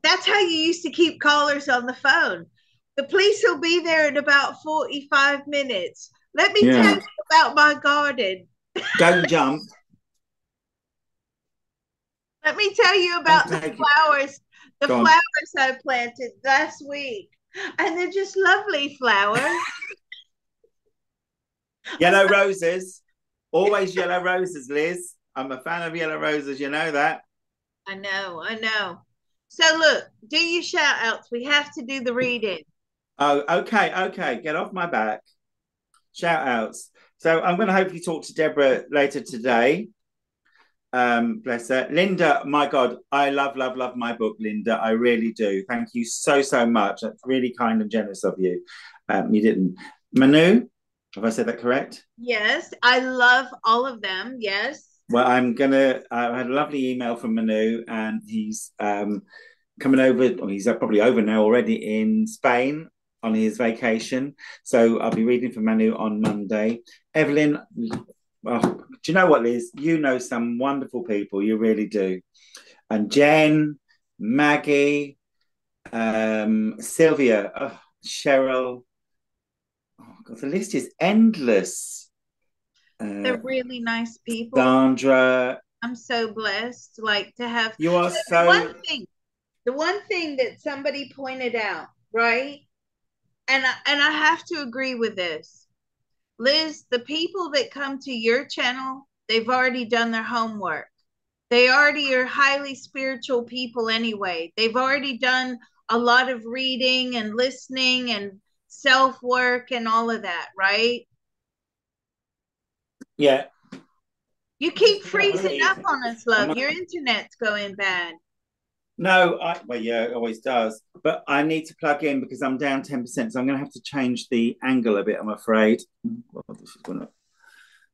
That's how you used to keep callers on the phone. The police will be there in about 45 minutes. Let me tell Yeah. you about my garden. Don't jump. Let me tell you Don't about take it. the Go on. flowers I planted last week. And they're just lovely flowers. Yellow roses. Always yellow roses, Liz. I'm a fan of yellow roses. You know that. I know, I know. So look, do your shout outs. We have to do the reading. Oh, okay, okay. Get off my back. Shout outs. So I'm going to hopefully talk to Deborah later today. Bless her. Linda, my God, I love, love, love my book, Linda. I really do. Thank you so, so much. That's really kind and generous of you. You didn't. Manu, have I said that correct? Yes, I love all of them. Yes. Well, I had a lovely email from Manu, and he's coming over, or he's probably over now already in Spain on his vacation. So I'll be reading for Manu on Monday. Evelyn, oh, do you know what, Liz? You know some wonderful people, you really do. And Jen, Maggie, Sylvia, Cheryl. Oh God, the list is endless. They're really nice people. Sandra, I'm so blessed, like to have you are the so. the one thing that somebody pointed out, right? And I have to agree with this. Liz, the people that come to your channel, they've already done their homework. They already are highly spiritual people anyway. They've already done a lot of reading and listening and self work and all of that, right? Yeah. You I just keep forgot my freezing up leave. on us, love. Your internet's going bad. No, well, yeah, it always does. But I need to plug in because I'm down 10%. So I'm going to have to change the angle a bit, I'm afraid. Well,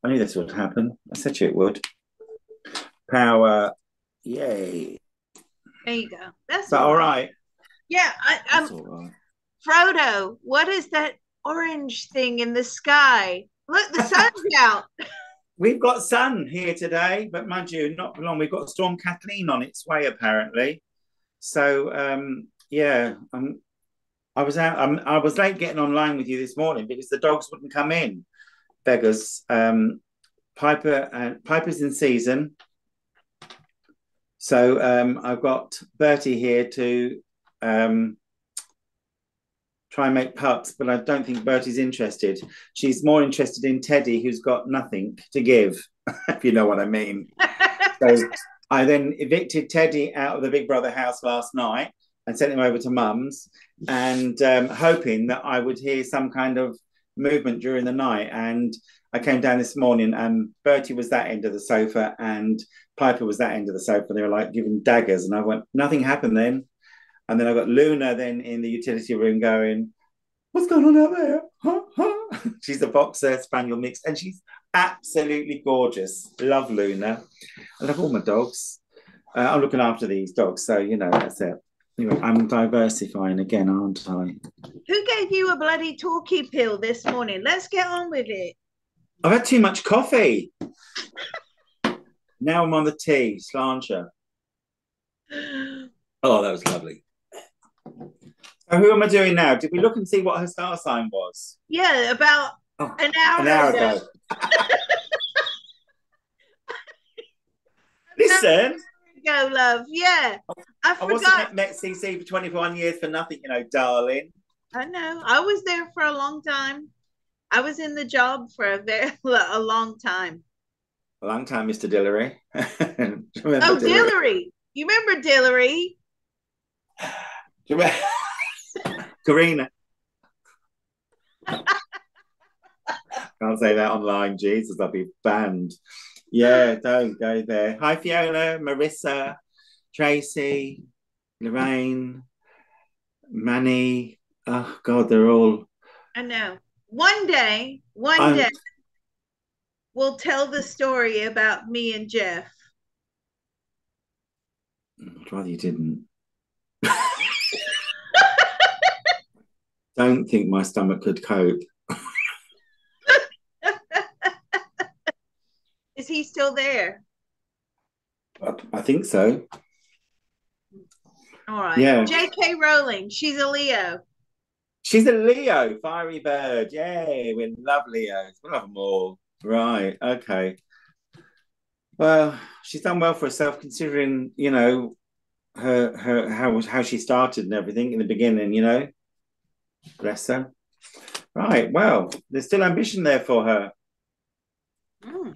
I knew this would happen. I said to you it would. Power. Yay. There you go. That's But all all right. right. Yeah, That's all right. Frodo, what is that orange thing in the sky? Look, the sun's out. We've got sun here today, but mind you, not for long. We've got Storm Kathleen on its way, apparently. So, yeah, I was out. I was late getting online with you this morning because the dogs wouldn't come in. Beggars. Piper's in season, so I've got Bertie here to try and make pups, but I don't think Bertie's interested. She's more interested in Teddy, who's got nothing to give, if you know what I mean. So I then evicted Teddy out of the Big Brother house last night and sent him over to Mum's, and hoping that I would hear some kind of movement during the night. And I came down this morning, and Bertie was that end of the sofa, and Piper was that end of the sofa. They were like giving daggers, and I went, nothing happened then. And then I got Luna then in the utility room going, what's going on out there? Huh? Huh? She's a boxer spaniel mix, and she's absolutely gorgeous. Love Luna. I love all my dogs. I'm looking after these dogs, so you know that's it. Anyway, I'm diversifying again, aren't I? Who gave you a bloody talkie pill this morning? Let's get on with it. I've had too much coffee. Now I'm on the tea, slancher. Oh, that was lovely. So who am I doing now? Did we look and see what her star sign was? Yeah, about an An hour hour ago. ago. Listen. Go, love. Yeah. I wasn't forgot. at Met CC for 21 years for nothing, you know, darling. I know. I was there for a long time. I was in the job for a long time. A long time, Mr. Dillery. Remember Oh, Dillery? Dillery. You remember Dillery? Do you remember? Karina. Can't say that online, Jesus, I'll be banned. Yeah, don't go there. Hi, Fiona, Marissa, Tracy, Lorraine, Manny. Oh, God, they're all. I know. One day, we'll tell the story about me and Jeff. I'd rather you didn't. Don't think my stomach could cope. Is he still there? I think so. All right. Yeah. J.K. Rowling, she's a Leo. She's a Leo, fiery bird. Yay, we love Leos. We love them all. Right, okay. Well, she's done well for herself considering, her how she started and everything in the beginning. Bless her. Right, well, there's still ambition there for her. Mm,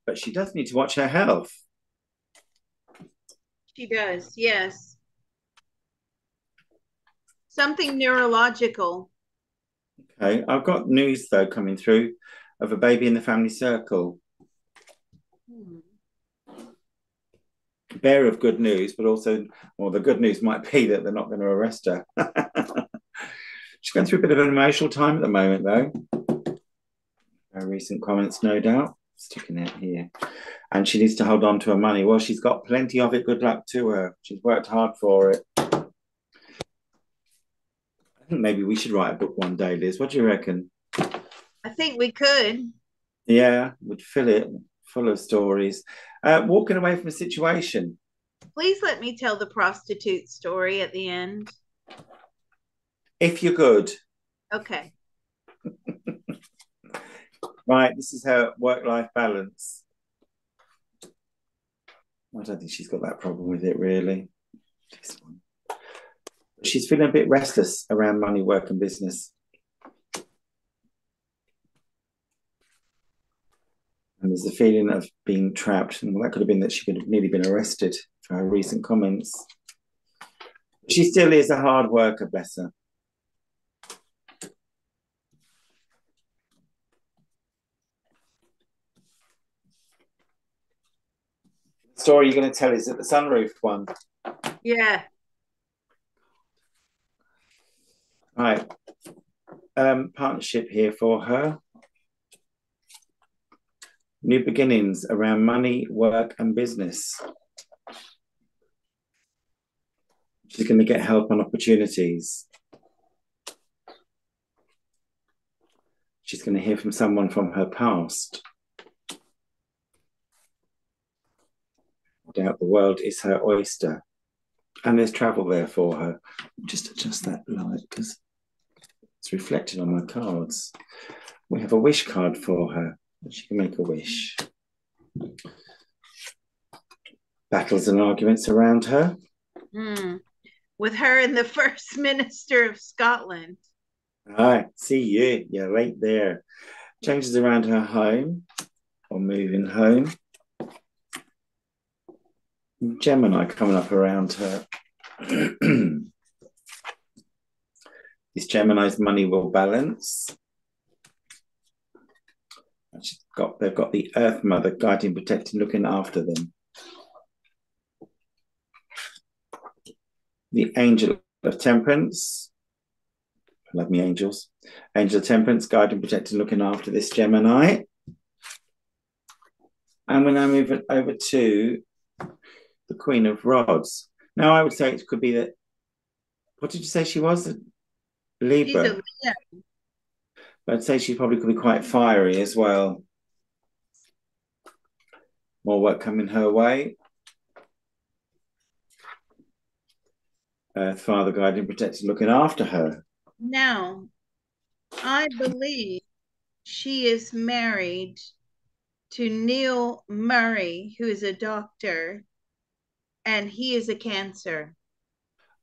But she does need to watch her health. she does, yes. Something neurological. Okay, I've got news though coming through of a baby in the family circle. Hmm. Bearer of good news, but also, well, the good news might be that they're not going to arrest her. She's going through a bit of an emotional time at the moment, though. Her recent comments, no doubt, sticking out here. And she needs to hold on to her money. Well, she's got plenty of it. Good luck to her. She's worked hard for it. I think maybe we should write a book one day, Liz. What do you reckon? I think we could. Yeah, would fill it full of stories. Walking away from a situation. Please let me tell the prostitute story at the end. If you're good. Okay. Right, this is her work-life balance. I don't think she's got that problem with it, really. This one. She's feeling a bit restless around money, work, and business. And there's a feeling of being trapped. And that could have been that she could have nearly been arrested for her recent comments. She still is a hard worker, bless her. The story you're going to tell is at the sunroof one. Yeah. Right. Partnership here for her. New beginnings around money, work, and business. She's going to get help on opportunities. She's going to hear from someone from her past. No doubt the world is her oyster. And there's travel there for her. Just adjust that light because it's reflected on my cards. We have a wish card for her. She can make a wish. Battles and arguments around her. Mm. With her and the First Minister of Scotland. I see you. You're right there. Changes around her home or moving home. Gemini coming up around her. This Gemini's money will balance. They've got the Earth Mother guiding, protecting, looking after them. The Angel of Temperance. I love me angels. Angel of Temperance, guiding, protecting, looking after this Gemini. And we're now moving over to the Queen of Rods. Now, I would say it could be that. What did you say she was? Libra. She's a Leo. But I'd say she probably could be quite fiery as well. More work coming her way. Earth Father guiding, protecting, looking after her. Now, I believe she is married to Neil Murray, who is a doctor, and he is a Cancer.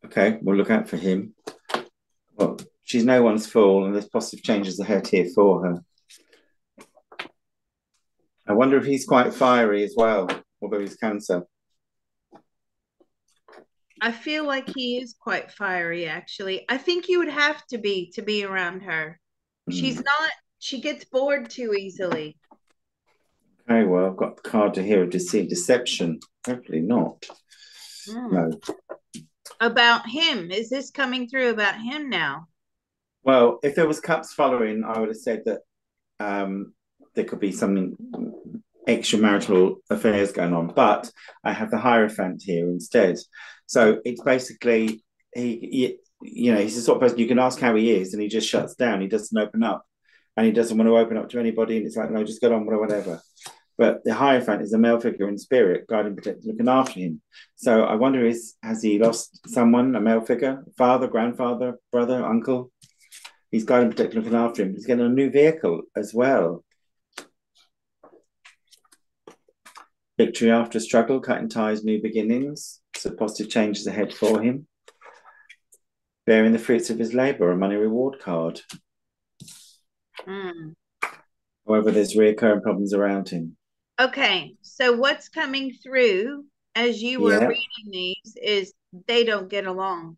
Okay, we'll look out for him. Well, she's no one's fool, and there's positive changes ahead here for her. I wonder if he's quite fiery as well, although he's Cancer. I feel like he is quite fiery, actually. I think you would have to be around her. She's not, she gets bored too easily. Okay, well, I've got the card to hear of deception. Hopefully not. No. About him. Is this coming through about him now? Well, if there was cups following, I would have said that there could be something extramarital affairs going on. But I have the Hierophant here instead. So it's basically he's the sort of person you can ask how he is, and he just shuts down. He doesn't open up, and he doesn't want to open up to anybody. And it's like, no, just get on with whatever. But the Hierophant is a male figure in spirit, guiding, protecting, looking after him. So I wonder, has he lost someone, a male figure, father, grandfather, brother, uncle? He's guiding, protecting, looking after him. He's getting a new vehicle as well. Victory after struggle, cutting ties, new beginnings. So positive changes ahead for him. Bearing the fruits of his labour, a money reward card. However, there's reoccurring problems around him. Okay, so what's coming through as you were reading these is they don't get along.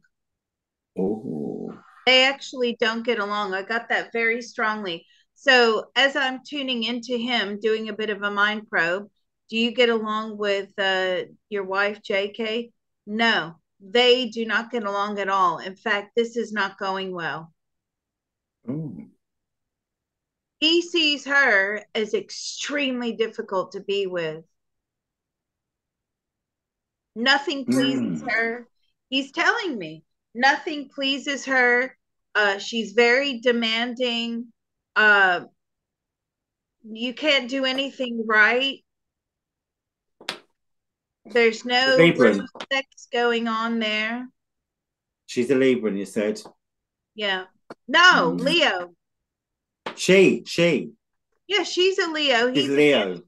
Ooh. They actually don't get along. I got that very strongly. So as I'm tuning into him, doing a bit of a mind probe, do you get along with your wife, JK? No, they do not get along at all. In fact, this is not going well. Ooh. He sees her as extremely difficult to be with. Nothing pleases her. He's telling me nothing pleases her. She's very demanding. You can't do anything right. There's no sex going on there. She's a Libra, you said. Yeah. No, Leo. She. Yeah, she's a Leo. She's Leo.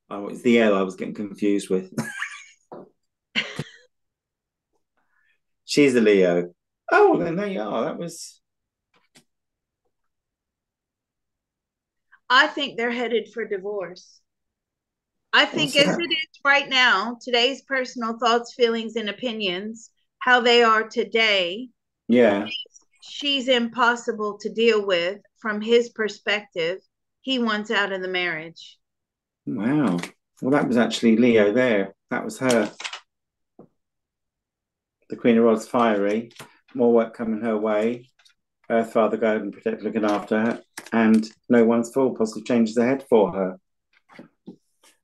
Oh, it's the L I was getting confused with. She's a Leo. Oh, then there you are. That was. I think they're headed for divorce. I think as it is right now, today's personal thoughts, feelings, and opinions, how they are today. Yeah. She's impossible to deal with from his perspective. He wants out of the marriage. Wow. Well, that was actually Leo there. That was her. The Queen of Rods, fiery. More work coming her way. Earth Father, guide and protect, looking after her. And no one's fault. Positive changes ahead for her.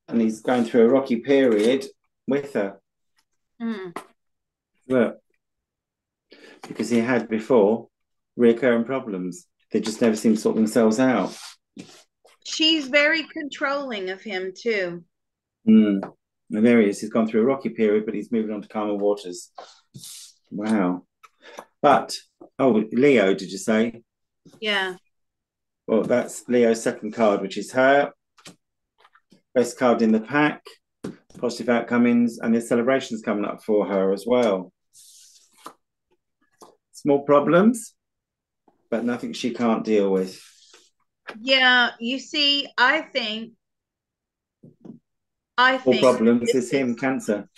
And he's going through a rocky period with her. Look. Because he had before recurring problems. They just never seem to sort themselves out. She's very controlling of him too. And there he is. He's gone through a rocky period, but he's moving on to calmer waters. Wow. But, Leo, did you say? Yeah. Well, that's Leo's second card, which is her. Best card in the pack. Positive outcomes, and there's celebrations coming up for her as well. Small problems, but nothing she can't deal with. Yeah, you see, I think Small problems is him, Cancer.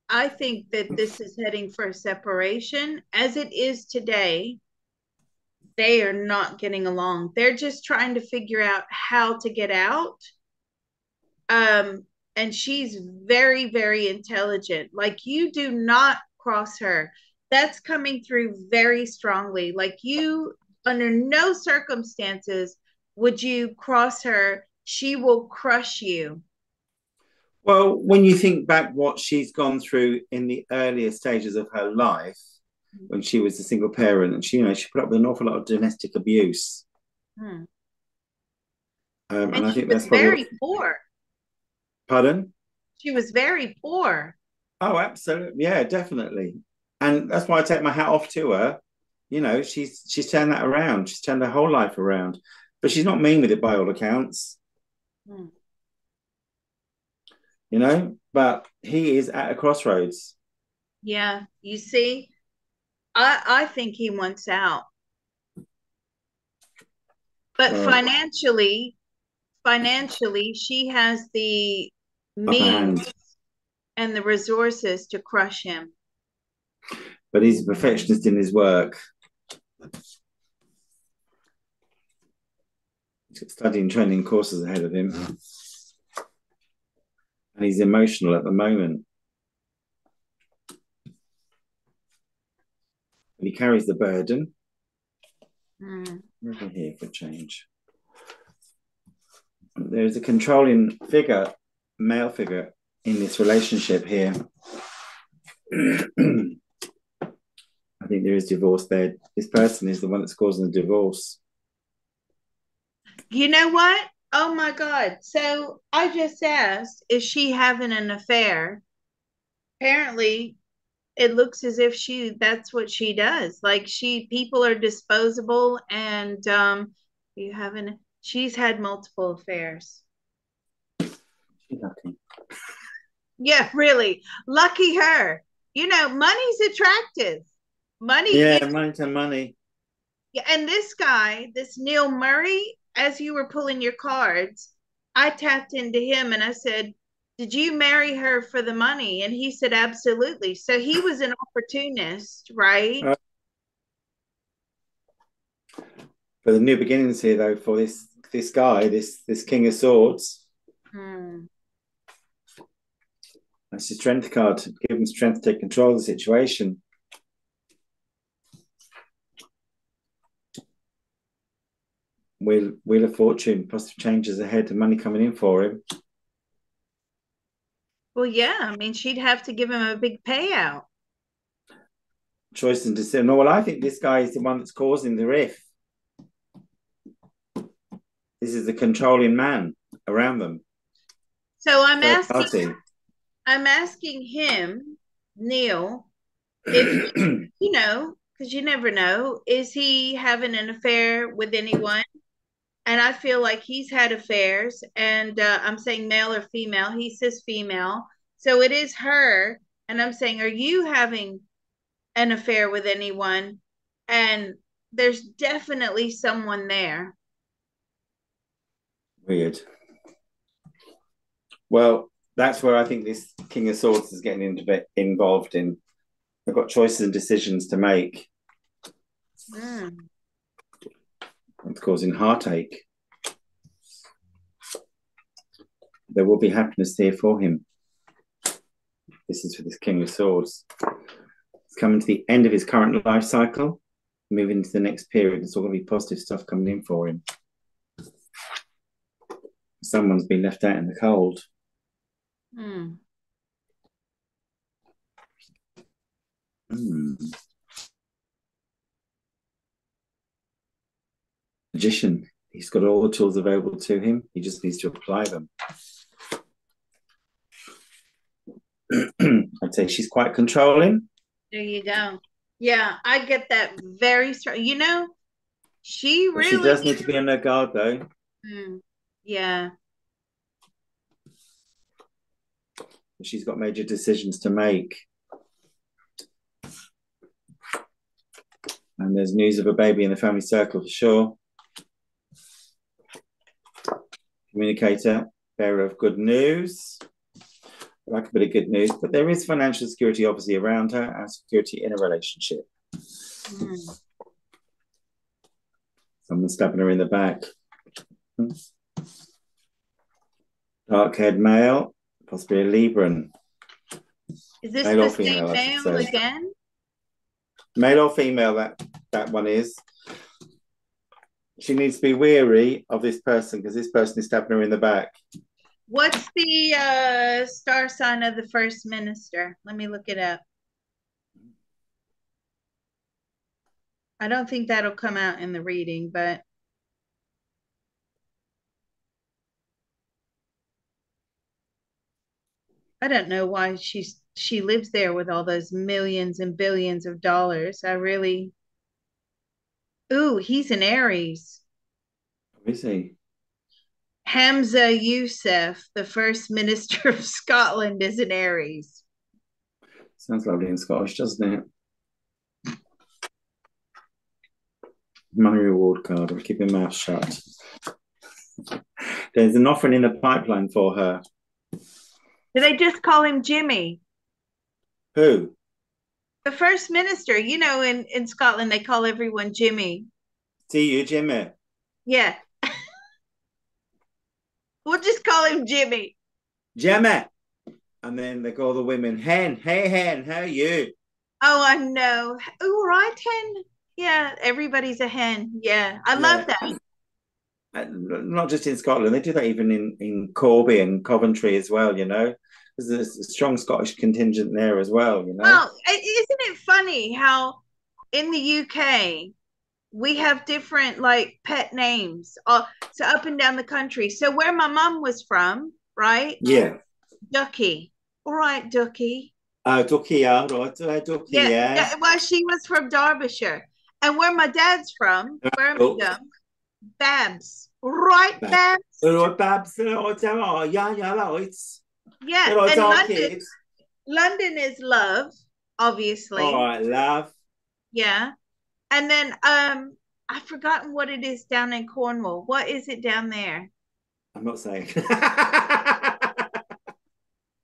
I think that this is heading for a separation. As it is today, they are not getting along. They're just trying to figure out how to get out. And she's very, very intelligent. Like, you do not cross her. That's coming through very strongly. Like, you, under no circumstances would you cross her. She will crush you. Well, when you think back what she's gone through in the earlier stages of her life, when she was a single parent, and she put up with an awful lot of domestic abuse. And I think that's probably very poor. Pardon? She was very poor. Oh, absolutely. Yeah, definitely. And that's why I take my hat off to her. She's turned that around. She's turned her whole life around. But she's not mean with it by all accounts. But he is at a crossroads. Yeah, you see, I think he wants out. But financially, she has the means and the resources to crush him. But he's a perfectionist in his work. He's got study and training courses ahead of him. And he's emotional at the moment. But he carries the burden. Over here for change. There's a controlling figure, male figure, in this relationship here. I think there is divorce there. This person is the one that's causing the divorce. You know what? Oh my God. So I just asked, is she having an affair? Apparently, it looks as if that's what she does. Like people are disposable and you haven't she's had multiple affairs. She's lucky. Yeah, really. Lucky her. Money's attractive. Money, Yeah, money to money. yeah, and this guy, this Neil Murray, as you were pulling your cards, I tapped into him and I said, "Did you marry her for the money?" And he said, "Absolutely." So he was an opportunist, right? For the new beginnings here, though, for this guy, this King of Swords, that's your strength card. Give him strength to take control of the situation. Wheel of Fortune, positive changes ahead, and money coming in for him. Well, yeah. I mean, she'd have to give him a big payout. Choice and decision. No, well, I think this guy is the one that's causing the rift. This is the controlling man around them. So I'm asking him, Neil, if because you never know, is he having an affair with anyone? And I feel like he's had affairs, and I'm saying male or female. He says female, so it is her. And I'm saying, are you having an affair with anyone? And there's definitely someone there. Weird. Well, that's where I think this King of Swords is getting involved in. They've got choices and decisions to make. It's causing heartache. There will be happiness here for him. This is for this King of Swords. It's coming to the end of his current life cycle, moving into the next period. It's all going to be positive stuff coming in for him. Someone's been left out in the cold. Magician. He's got all the tools available to him. He just needs to apply them. I'd say she's quite controlling. There you go. Yeah, I get that very strong. She really. She does need to be on her guard, though. Yeah. She's got major decisions to make. And there's news of a baby in the family circle for sure. Communicator, bearer of good news. I like a bit of good news, but there is financial security obviously around her and security in a relationship. Someone stabbing her in the back. Dark-haired male, possibly a Libran. Is this male the female, same male again? Male or female, that one is. She needs to be wary of this person because this person is stabbing her in the back. What's the star sign of the first minister? Let me look it up. I don't think that'll come out in the reading, but I don't know why she lives there with all those millions and billions of dollars. Ooh, he's an Aries. Who is he? Hamza Youssef, the first minister of Scotland, is an Aries. Sounds lovely in Scottish, doesn't it? Money reward card. I'll keep your mouth shut. There's an offering in the pipeline for her. Do they just call him Jimmy? Who? The first minister. In Scotland, they call everyone Jimmy. See you, Jimmy. Yeah. We'll just call him Jimmy. Jimmy. And then they call the women, Hen. Hey, Hen, how are you? Oh, I know. Oh, right, Hen. Yeah, everybody's a hen. Yeah, I love that. not just in Scotland, they do that even in Corby and Coventry as well, you know. There's a strong Scottish contingent there as well, you know. Well, isn't it funny how in the UK we have different like pet names, so up and down the country. So where my mom was from, right? Yeah. Ducky. All right, Ducky. Oh, Ducky, yeah, right. Ducky, Yeah, yeah. well, she was from Derbyshire. And where my dad's from, Oh, Birmingham, Babs. Right, Babs. Babs? All right, Babs. All right, oh, yeah, yeah, right. Yeah, All right, and our London, kids. London is love, All obviously. right, love. Yeah. And then I've forgotten what it is down in Cornwall. What is it down there? I'm not saying.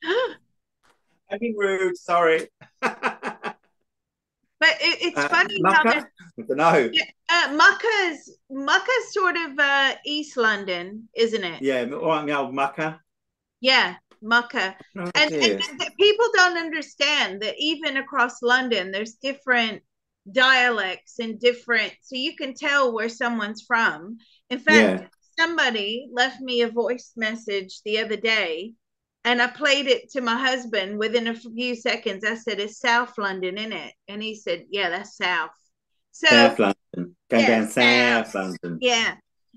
I'm being rude, sorry. But it's funny how there's Mucker? I don't know. yeah, Mucka's sort of East London, isn't it? Yeah, all right, my old mucker. Yeah, Mucka. Oh And dear. people don't understand that even across London, there's different dialects and different, so you can tell where someone's from. In fact, Yeah. somebody left me a voice message the other day, and I played it to my husband. Within a few seconds, I said, "It's South London, isn't it?" And he said, "Yeah, that's South." So, South London. Going yeah, down South. South London. Yeah.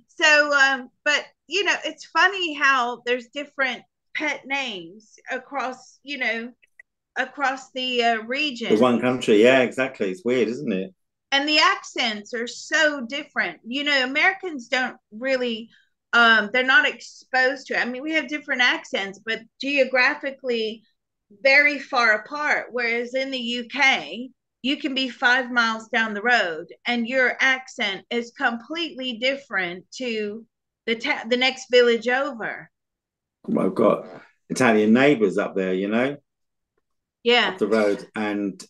So, but it's funny how there's different pet names across, across the The region, one country. Yeah, exactly. It's weird, isn't it? and the accents are so different. Americans don't really, they're not exposed to it. I mean, we have different accents, but geographically very far apart. Whereas in the UK, you can be 5 miles down the road and your accent is completely different to the next village over. Well, I've got Italian neighbours up there, you know, up Yeah. the road, and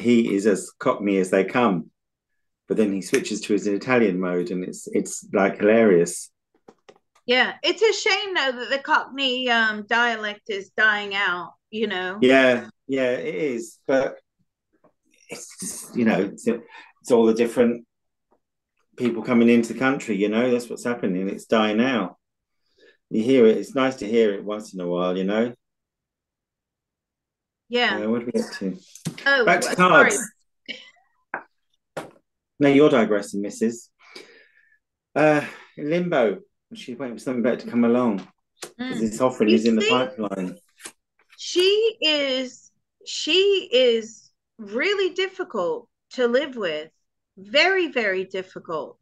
he is as Cockney as they come. But then he switches to his Italian mode, and it's like hilarious. Yeah. It's a shame though that the Cockney dialect is dying out, Yeah, yeah, it is. But it's just, it's all the different people coming into the country, you know, that's what's happening. It's dying out. You hear it. It's nice to hear it once in a while, you know. Yeah. What do we get to? Back Oh, to sorry. cards. No, you're digressing, Mrs. In limbo. She's waiting for something better to come along because Mm. this offering You is in the see, pipeline. she is really difficult to live with. Very, very difficult.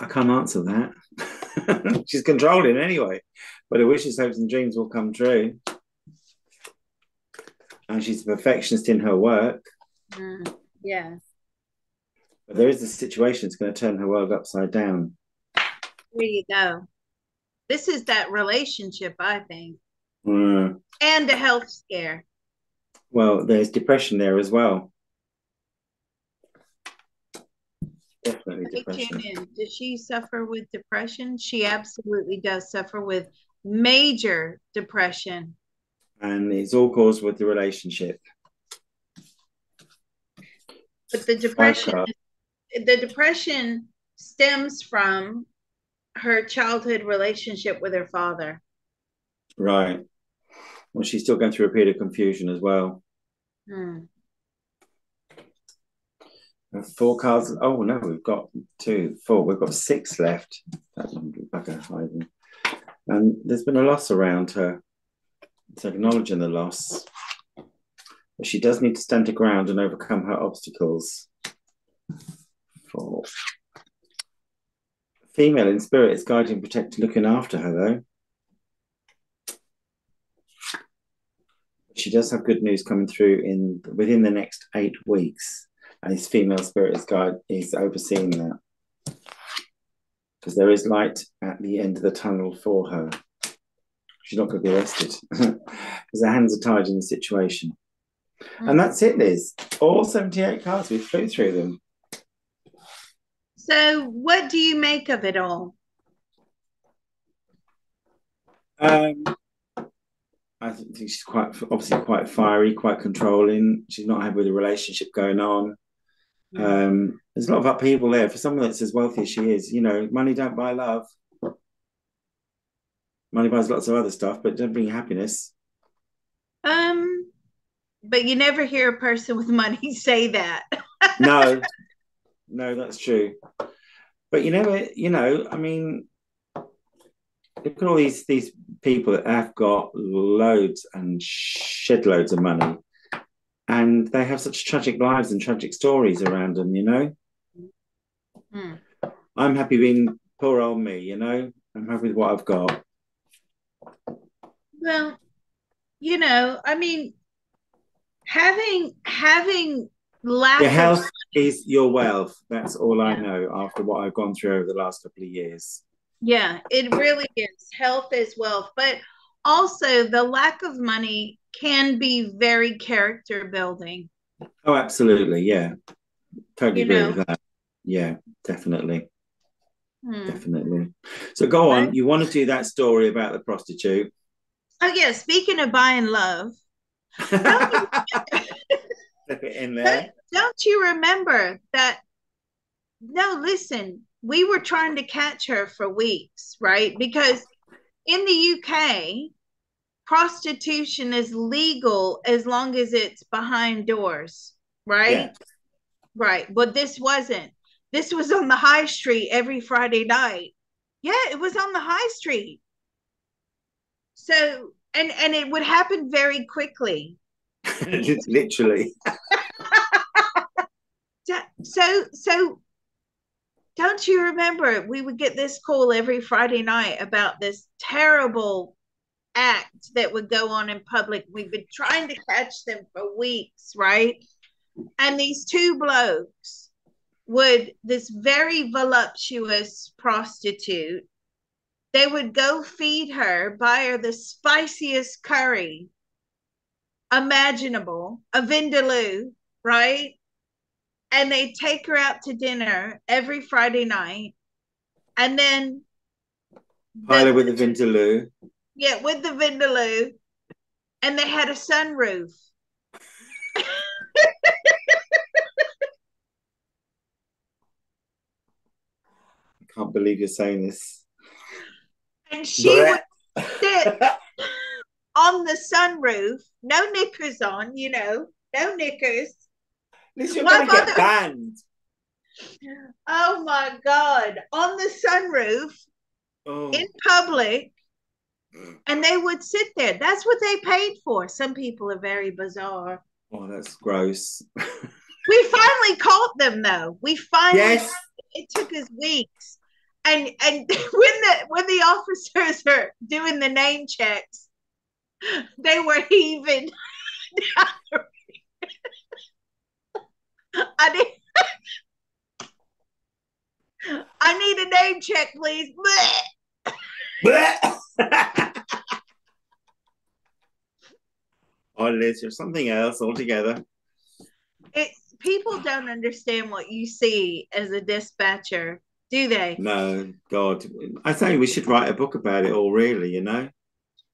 I can't answer that. She's controlling anyway, but her wishes, hopes, and dreams will come true. And she's a perfectionist in her work. Yeah. But there is a situation that's going to turn her world upside down. There you go. This is that relationship, I think, Mm. and a health scare. Well, there's depression there as well. Definitely Let me tune depression. in. Does she suffer with depression? She absolutely does suffer with major depression. And it's all caused with the relationship. But the Five depression, cards. the depression stems from her childhood relationship with her father. Right. Well, she's still going through a period of confusion as well. Hmm. Four cards. Oh no, we've got two, four. We've got six left. That one be back at hiding. And there's been a loss around her. It's acknowledging the loss. But she does need to stand her ground and overcome her obstacles. Four. Female in spirit is guiding, protecting, looking after her though. She does have good news coming through within the next 8 weeks, and his female spirit is overseeing that because there is light at the end of the tunnel for her. She's not going to be arrested because her hands are tied in the situation. And that's it, Liz. All 78 cards. We flew through them. So, what do you make of it all? I I think she's obviously quite fiery, quite controlling. She's not happy with the relationship going on. There's a lot of upheaval there for someone that's as wealthy as she is. Money don't buy love. Money buys lots of other stuff, but it doesn't bring you happiness. But you never hear a person with money say that. No, that's true. But I mean, look at all these people that have got loads and shed loads of money, and they have such tragic lives and tragic stories around them. I'm happy being poor old me. I'm happy with what I've got. Well, I mean, having lack Your of health is your wealth. That's all I yeah. know after what I've gone through over the last couple of years. Yeah, it really is. Health is wealth, but also the lack of money can be very character building. Oh, absolutely. Yeah. Totally You agree know. with that. Yeah, definitely. Definitely. So go on. You want to do that story about the prostitute? Oh yeah. Speaking of buying love, in there. Don't you remember that? No, listen. We were trying to catch her for weeks, right? Because in the UK, prostitution is legal as long as it's behind doors, right? Yeah. Right. But this wasn't. This was on the high street every Friday night. Yeah, it was on the high street. So and it would happen very quickly. Literally. So don't you remember we would get this call every Friday night about this terrible act that would go on in public? We've been trying to catch them for weeks, right? And these two blokes this very voluptuous prostitute, they would go feed her, buy her the spiciest curry imaginable, a vindaloo, right? And they take her out to dinner every Friday night. And then Pilot with the Vindaloo. Yeah, with the vindaloo. And they had a sunroof. I can't believe you're saying this. And she would sit on the sunroof, no knickers on, no knickers. At least you're going to get banned. Oh my God. On the sunroof in public. And they would sit there. That's what they paid for. Some people are very bizarre. Oh, that's gross. We finally caught them, though. Yes. It took us weeks. And when the officers were doing the name checks, they were heaving. I need a name check, please. Oh, Liz, you're something else altogether. People don't understand what you see as a dispatcher, do they? No, God. I think we should write a book about it all, really,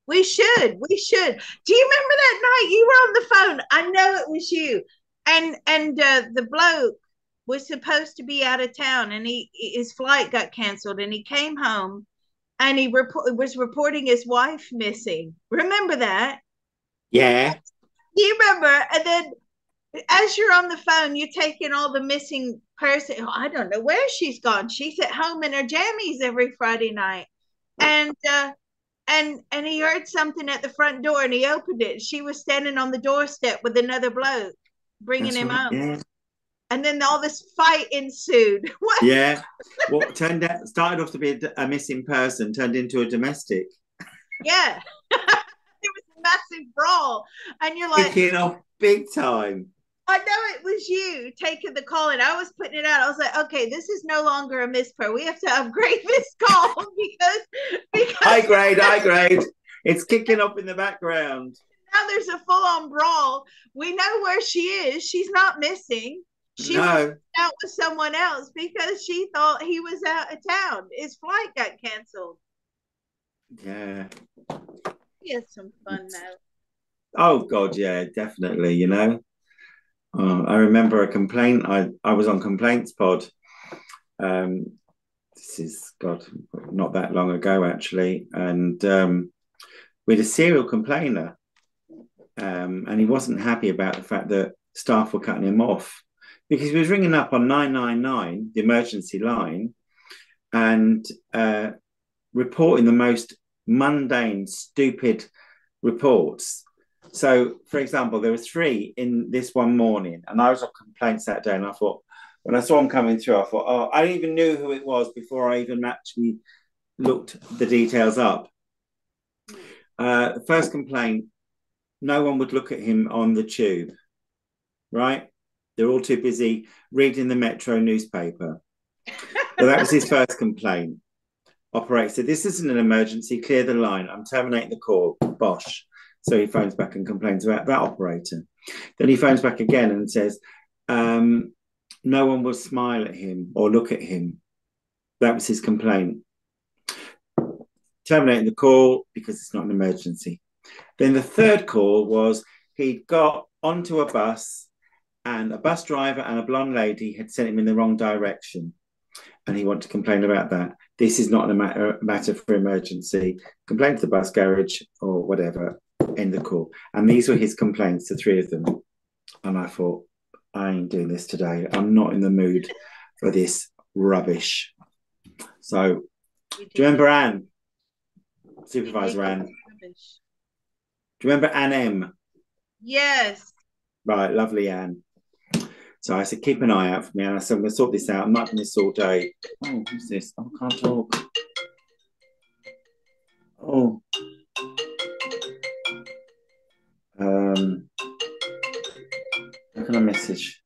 We should. Do you remember that night you were on the phone? I know it was you. And the bloke was supposed to be out of town, and his flight got canceled, and he came home, and he was reporting his wife missing. Remember that? Yeah. Do you remember? And then as you're on the phone, you're taking all the missing person. Oh, I don't know where she's gone. She's at home in her jammies every Friday night. And he heard something at the front door, and he opened it. She was standing on the doorstep with another bloke bringing him home. Yeah. And then all this fight ensued. What? Yeah. What started off to be a missing person turned into a domestic. Yeah. There was a massive brawl. And you're like, kicking off big time. I know it was you taking the call, and I was putting it out. I was like, okay, this is no longer a mispro. We have to upgrade this call because high grade. It's kicking up in the background. Now there's a full-on brawl. We know where she is. She's not missing. She was out with someone else because she thought he was out of town. His flight got canceled. Yeah. He had some fun though. Oh God, yeah, definitely. I remember a complaint. I was on Complaints Pod. Um, this is God, not that long ago actually, and we had a serial complainer, and he wasn't happy about the fact that staff were cutting him off because he was ringing up on 999, the emergency line, and reporting the most mundane, stupid reports. So, for example, there were three in this one morning, and I was on complaints that day, and I thought, when I saw them coming through, I thought, oh, I even knew who it was before I even actually looked the details up. The first complaint, no one would look at him on the tube, right? They're all too busy reading the Metro newspaper. So that was his first complaint. Operator said, this isn't an emergency, clear the line. I'm terminating the call. Bosh. So he phones back and complains about that operator. Then he phones back again and says, no one will smile at him or look at him. That was his complaint. Terminating the call because it's not an emergency. Then the third call was he'd got onto a bus and a bus driver and a blonde lady had sent him in the wrong direction. And he wanted to complain about that. This is not a matter for emergency. Complain to the bus garage or whatever, end the call. And these were his complaints, the three of them. And I thought, I ain't doing this today. I'm not in the mood for this rubbish. So, do you remember Anne? Supervisor Anne. Do you remember Anne M? Yes. Right, lovely Anne. So I said, keep an eye out for me. And I said, I'm going to sort this out. I'm not doing this all day. Oh, who's this? Oh, I can't talk. Oh. How can I message?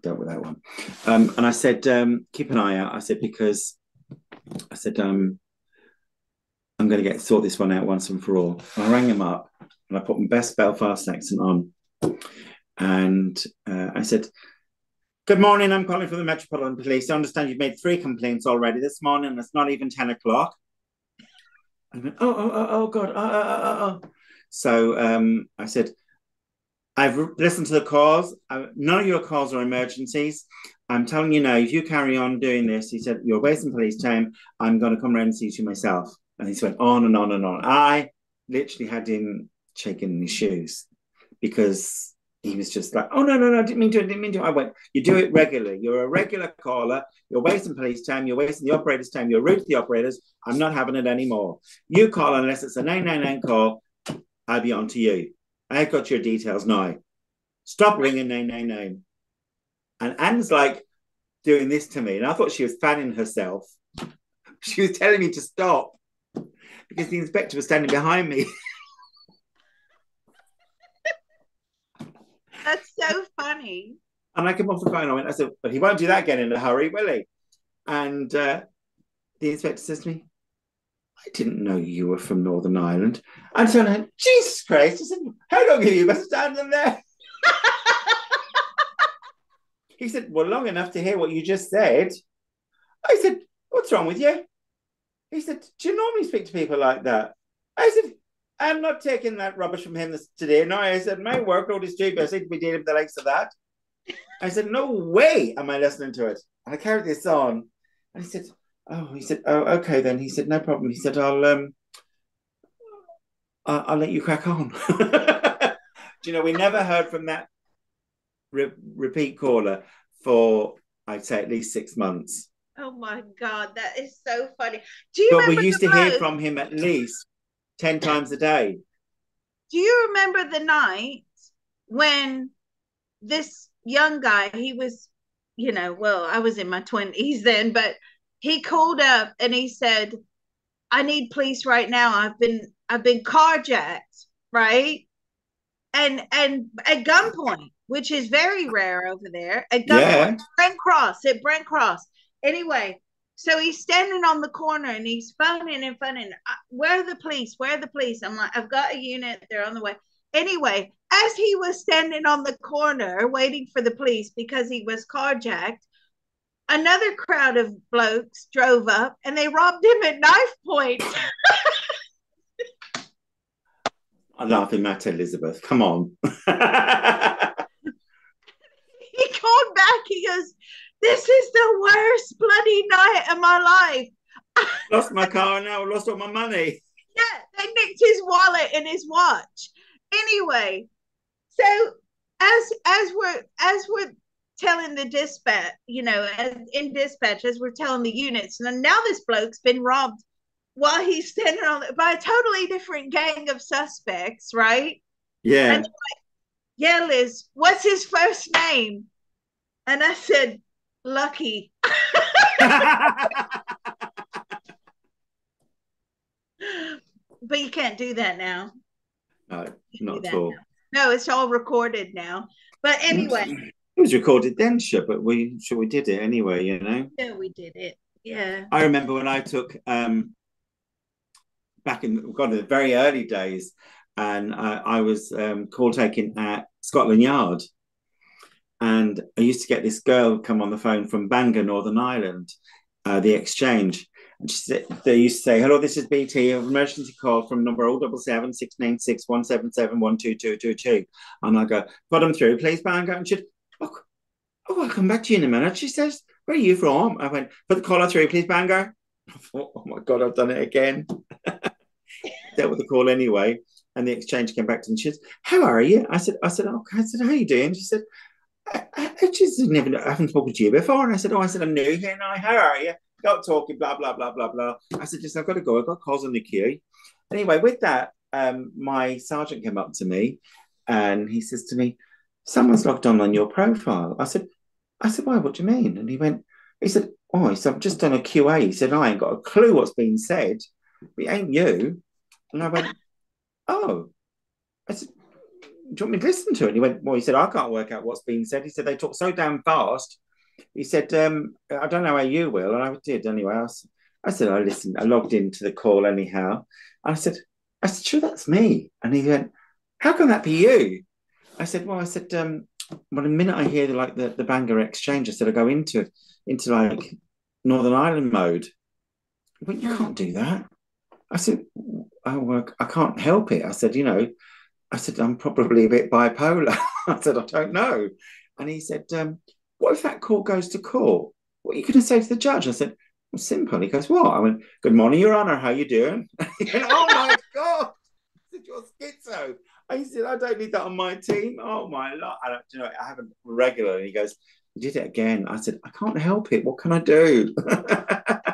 Dealt with that one. And I said, keep an eye out. I said, because I said, I'm going to sort this one out once and for all. And I rang him up and I put my best Belfast accent on. And I said, good morning, I'm calling from the Metropolitan Police. I understand you've made 3 complaints already this morning, and it's not even 10 o'clock. I went, oh, God. So I said, I've listened to the calls. None of your calls are emergencies. I'm telling you now, if you carry on doing this, he said, you're wasting police time. I'm going to come around and see you myself. And he just went on and on and on. I literally had him shaking in his shoes because he was just like, oh, no, I didn't mean to. I went, you do it regularly. You're a regular caller. You're wasting police time. You're wasting the operator's time. You're rude to the operators. I'm not having it anymore. You call unless it's a 999 call. I'll be on to you. I've got your details now. Stop ringing 999. And Anne's like doing this to me. And I thought she was fanning herself. She was telling me to stop because the inspector was standing behind me. That's so funny. And I came off the phone. I said, but he won't do that again in a hurry, will he? And the inspector says to me, I didn't know you were from Northern Ireland. And so I went, Jesus Christ. I said, how long have you been standing there? He said, well, long enough to hear what you just said. I said, what's wrong with you? He said, do you normally speak to people like that? I said, I'm not taking that rubbish from him today. No, I said, my workload is too busy to be dealing with the likes of that. I said, no way am I listening to it. And I carried this on. And he said, oh, okay then. He said, no problem. He said, I'll let you crack on. Do you know, we never heard from that repeat caller for, I'd say, at least 6 months. Oh my God, that is so funny. Do you But remember we used to hear from him at least 10 times a day. Do you remember the night when this young guy, he was, well, I was in my 20s then, but he called up and he said, I need police right now. I've been carjacked, right? And at gunpoint, which is very rare over there. At gunpoint, yeah. Brent Cross. Anyway, so he's standing on the corner and he's phoning and phoning. Where are the police? Where are the police? I'm like, I've got a unit. They're on the way. Anyway, as he was standing on the corner waiting for the police because he was carjacked, another crowd of blokes drove up and they robbed him at knife point. I'm laughing at Elizabeth. Come on. He called back. He goes, "This is the worst bloody night of my life." Lost my car and now I lost all my money. Yeah, they nicked his wallet and his watch. Anyway, so as we're telling the dispatch, in dispatch, as we're telling the units, and now this bloke's been robbed while he's standing on by a totally different gang of suspects, right? Yeah. And like, yeah, Liz, what's his first name? And I said, Lucky. But you can't do that now. No, not at all. No, it's all recorded now. But anyway. It was recorded then, sure, but we did it anyway, Yeah, we did it. Yeah. I remember when I took back in the very early days, and I was call taking at Scotland Yard. And I used to get this girl come on the phone from Bangor, Northern Ireland, the exchange. And they used to say, "Hello, this is BT, an emergency call from number 077 696 177 12222." And I go, "Put them through, please, Bangor." And she'd, "Oh, I'll come back to you in a minute." She says, "Where are you from?" I went, "Put the caller through, please, Bangor." I thought, "Oh my God, I've done it again." Dealt with the call anyway. And the exchange came back to me. She said, "How are you?" I said, "Okay." I said, "How are you doing?" She said, I just I haven't spoken to you before. And I said, I'm new here now. How are you? Got talking, blah, blah, blah, blah, blah. I said, just, I've got to go. I've got calls on the queue. Anyway, with that, my sergeant came up to me and he says to me, "Someone's logged on your profile." I said, "Why? What do you mean?" And he said, I've just done a QA. He said, "I ain't got a clue what's being said. It ain't you." And I went, "Oh." I said, "Do you want me to listen to it?" And he went, "Well," he said, "I can't work out what's being said." He said, "They talk so damn fast." He said, "I don't know how you will." And I did anyway. I said, "I listened. I logged into the call anyhow." I said, "Sure, that's me." And he went, "How can that be you?" I said, "Well," well, the minute I hear the Bangor exchange, I said, I go into like Northern Ireland mode. He went, "You can't do that." I said, "Oh, well, I can't help it." I said, I said, "I'm probably a bit bipolar." I said, "I don't know." And he said, "What if that call goes to court? What are you going to say to the judge?" I said, "Well, simple." He goes, "What?" I went, "Good morning, Your Honour. How you doing?" He went, "Oh my God." I said, "You're schizo." I said, "I don't need that on my team." Oh my Lord. I haven't regularly. And he goes, "You did it again." I said, "I can't help it. What can I do?"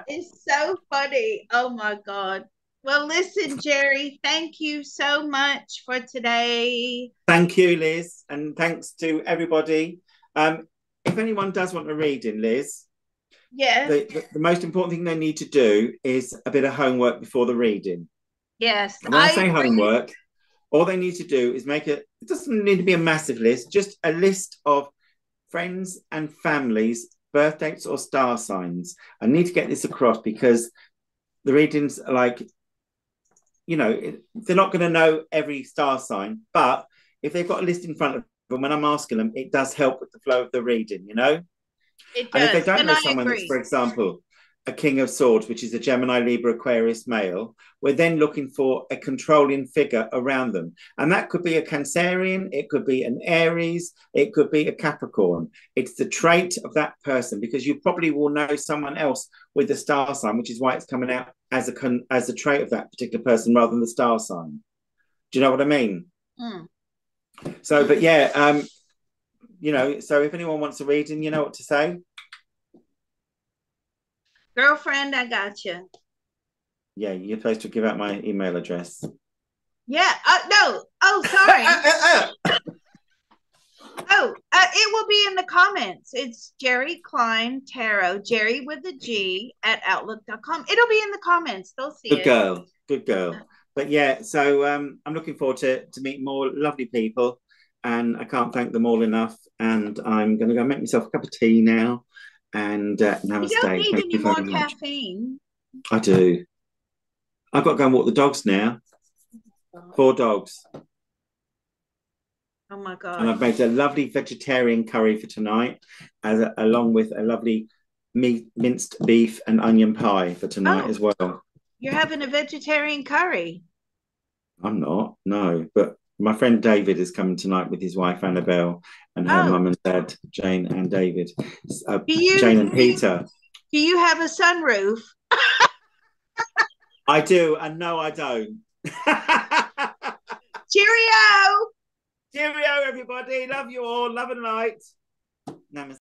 It's so funny. Oh my God. Well, listen, Gerry, thank you so much for today. Thank you, Liz. And thanks to everybody. If anyone does want a reading, Liz, yes, the most important thing they need to do is a bit of homework before the reading. yes. And when I say homework, all they need to do is it doesn't need to be a massive list, just a list of friends and families, birth dates or star signs. I need to get this across because the readings are like, they're not going to know every star sign, but if they've got a list in front of them, when I'm asking them, it does help with the flow of the reading, It does. And if they don't know someone agree. that's, for example, a King of Swords, which is a Gemini, Libra, Aquarius male, we're then looking for a controlling figure around them. And that could be a Cancerian, it could be an Aries, it could be a Capricorn. It's the trait of that person because you probably will know someone else with the star sign, which is why it's coming out as a trait of that particular person rather than the star sign. Do you know what I mean? Mm. So, but yeah, so if anyone wants a reading, you know what to say. Girlfriend, I got you. Yeah, you're supposed to give out my email address. Yeah. No. Oh, sorry. It will be in the comments. It's Gerryclinetarot, Gerry with a G at outlook.com. It'll be in the comments. They'll see it. Good girl. But yeah, so I'm looking forward to meet more lovely people, and I can't thank them all enough. And I'm going to go make myself a cup of tea now. And namaste. You don't need any more caffeine. I do. I've got to go and walk the dogs now. 4 dogs. Oh my God. And I've made a lovely vegetarian curry for tonight, along with a lovely minced beef and onion pie for tonight as well. You're having a vegetarian curry. I'm not, no, but my friend David is coming tonight with his wife Annabelle and her mum and dad, Jane and David, Jane and Peter. Do you have a sunroof? I do, and no, I don't. Cheerio! Cheerio, everybody. Love you all. Love and light. Namaste.